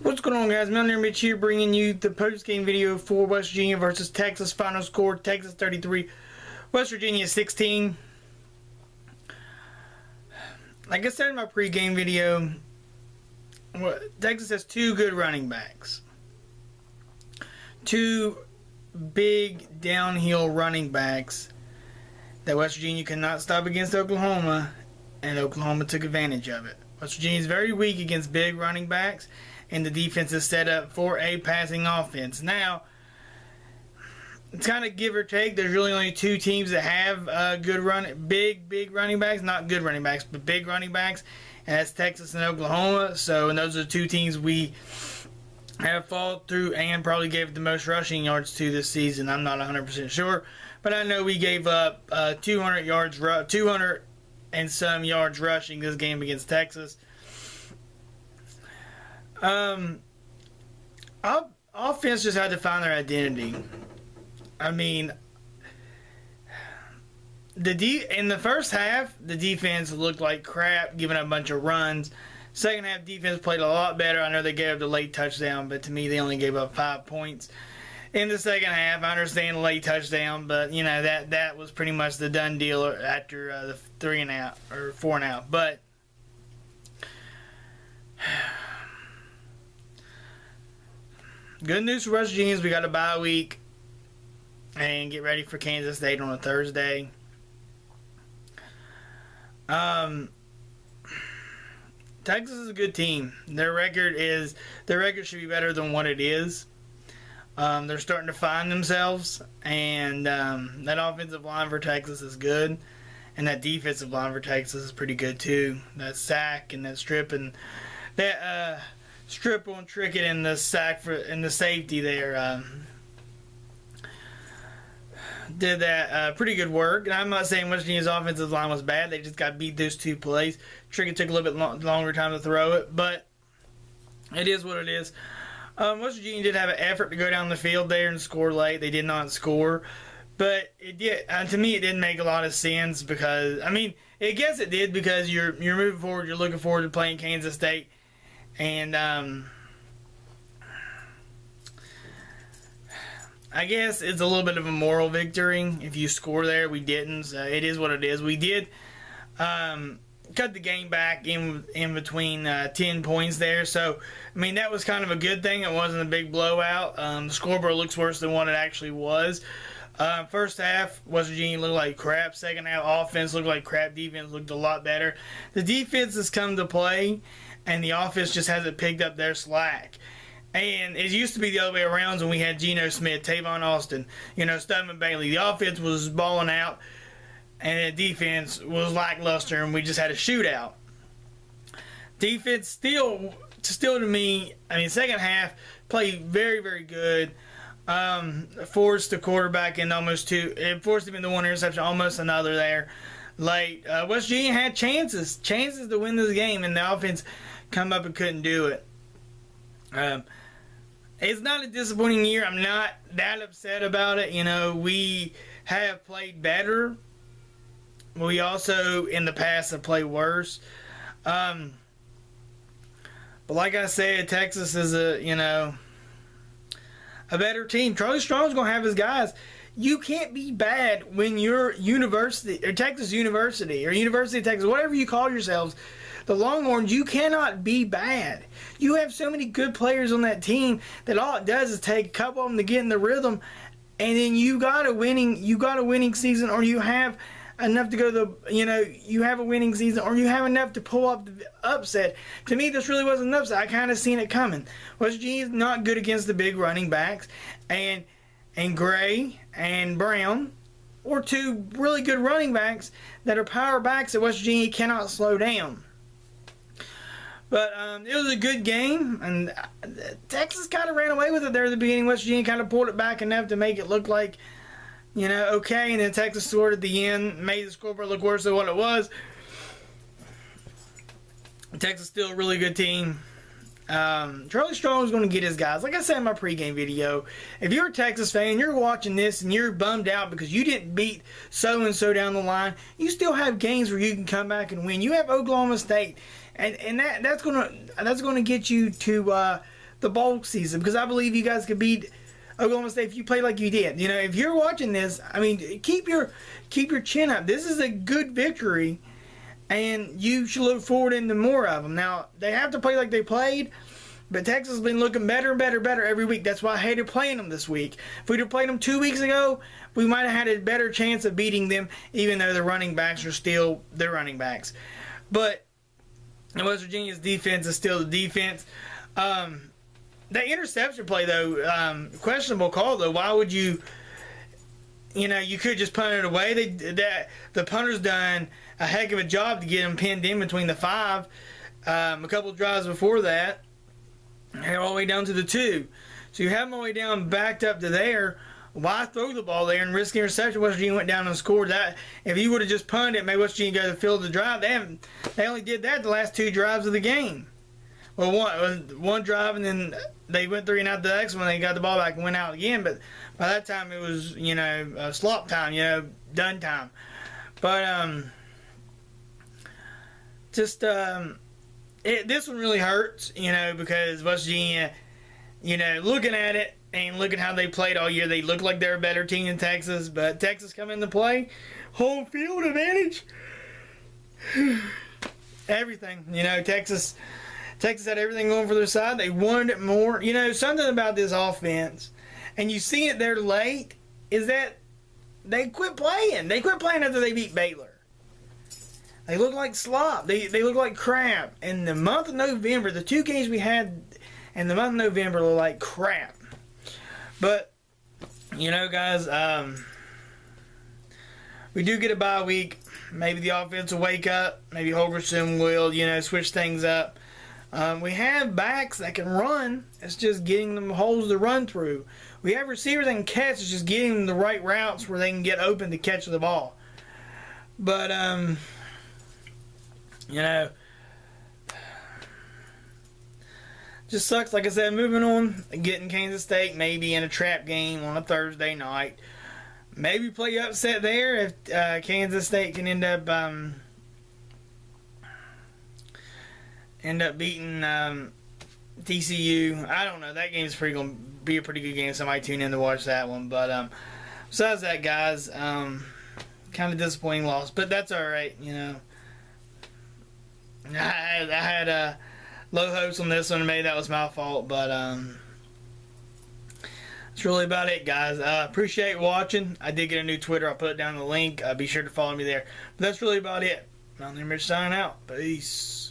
What's going on, guys? Mountaineer Mitch here, bringing you the post-game video for West Virginia versus Texas. Final score, Texas 33, West Virginia 16. Like I said in my pre-game video, Texas has two good running backs. Two big downhill running backs that West Virginia could not stop against Oklahoma, and Oklahoma took advantage of it. West Virginia is very weak against big running backs, and the defense is set up for a passing offense. Now, it's kind of give or take. There's really only two teams that have big running backs, not good running backs, but big running backs, and that's Texas and Oklahoma. So, and those are the two teams we have fought through and probably gave the most rushing yards to this season. I'm not 100% sure, but I know we gave up 200 and some yards rushing this game against Texas. Offense just had to find their identity. I mean, in the first half, the defense looked like crap, giving up a bunch of runs. Second half, defense played a lot better. I know they gave up the late touchdown, but to me, they only gave up 5 points. In the second half, I understand the late touchdown, but you know that was pretty much the done deal after the 3 and out or 4 and out. But good news for West Virginia is we got a bye week and get ready for Kansas State on a Thursday. Texas is a good team. Their record should be better than what it is. They're starting to find themselves, and that offensive line for Texas is good, and that defensive line for Texas is pretty good too. That sack and that strip and that strip on Trickett and the sack and the safety there did that pretty good work. And I'm not saying West Virginia's offensive line was bad. They just got beat those two plays. Trickett took a little bit longer time to throw it, but it is what it is. West Virginia did have an effort to go down the field there and score late. They did not score, but it did. To me, it didn't make a lot of sense because I guess it did because you're moving forward. You're looking forward to playing Kansas State, and I guess it's a little bit of a moral victory if you score there. We didn't. So it is what it is. We did cut the game back in between 10 points there. So, that was kind of a good thing. It wasn't a big blowout. The scoreboard looks worse than what it actually was. First half, West Virginia looked like crap. Second half, offense looked like crap. Defense looked a lot better. The defense has come to play, and the offense just hasn't picked up their slack. And it used to be the other way around when we had Geno Smith, Tavon Austin, Stedman Bailey. The offense was balling out, and the defense was lackluster, and we just had a shootout. Defense still to me, second half played very, very good. Forced the quarterback in it forced him into one interception, almost another there late. West Virginia had chances to win this game, and the offense come up and couldn't do it. It's not a disappointing year. I'm not that upset about it. We have played better. We also, in the past, have played worse. But like I said, Texas is a better team. Charlie Strong's going to have his guys. You can't be bad when you're University, or Texas University, or University of Texas, whatever you call yourselves, the Longhorns. You cannot be bad. You have so many good players on that team that all it does is take a couple of them to get in the rhythm, and then you got a winning season, or you have enough to go to you have a winning season, or you have enough to pull up the upset. To me, this really wasn't an upset. I kind of seen it coming. West Virginia is not good against the big running backs, and Gray and Brown, or two really good running backs that are power backs that West Virginia cannot slow down. But it was a good game, and Texas kind of ran away with it there at the beginning. West Virginia kind of pulled it back enough to make it look like, okay, and then Texas scored at the end, made the scoreboard look worse than what it was. Texas still a really good team. Charlie Strong is going to get his guys. Like I said in my pregame video, if you're a Texas fan, you're watching this and you're bummed out because you didn't beat so-and-so down the line, you still have games where you can come back and win. You have Oklahoma State, and that's going to get you to the bowl season, because I believe you guys could beat Oklahoma State if you play like you did. You know, if you're watching this, I mean, keep your chin up. This is a good victory, and you should look forward into more of them. Now, they have to play like they played, but Texas has been looking better and better and better every week. That's why I hated playing them this week. If we'd have played them 2 weeks ago, we might have had a better chance of beating them, even though the running backs are still their running backs. But West Virginia's defense is still the defense. That interception play, though, questionable call, though. Why would you, you could just punt it away. The punter's done a heck of a job to get him pinned in between the 5. A couple of drives before that, all the way down to the 2. So you have them all the way down, backed up to there. Why throw the ball there and risk interception? West Virginia went down and scored that. If you would have just punted it, maybe West Virginia got to fill the drive. They only did that the last 2 drives of the game. Well, one drive, and then they went 3 and out the next one. They got the ball back and went out again. But by that time, it was, slop time, done time. But this one really hurts, because West Virginia, looking at it and looking how they played all year, they look like they're a better team than Texas. But Texas come into play, home field advantage, everything. Texas had everything going for their side. They wanted it more. Something about this offense, and you see it there late, is that they quit playing. They quit playing after they beat Baylor. They look like slop. They look like crap. In the month of November, the 2 games we had in the month of November look like crap. But, guys, we do get a bye week. Maybe the offense will wake up. Maybe Holgorsen will, switch things up. We have backs that can run. It's just getting them holes to run through. We have receivers that can catch. It's just getting them the right routes where they can get open to catch the ball. But, just sucks. Like I said, moving on, getting Kansas State maybe in a trap game on a Thursday night. Maybe play upset there if Kansas State can end up beating TCU. I don't know. That game's going to be a pretty good game. Somebody tune in to watch that one. But besides that, guys, kind of disappointing loss. But that's all right, I had low hopes on this one. Maybe that was my fault. But that's really about it, guys. Appreciate watching. I did get a new Twitter. I'll put it down in the link. Be sure to follow me there. But that's really about it. Mountain Image signing out. Peace.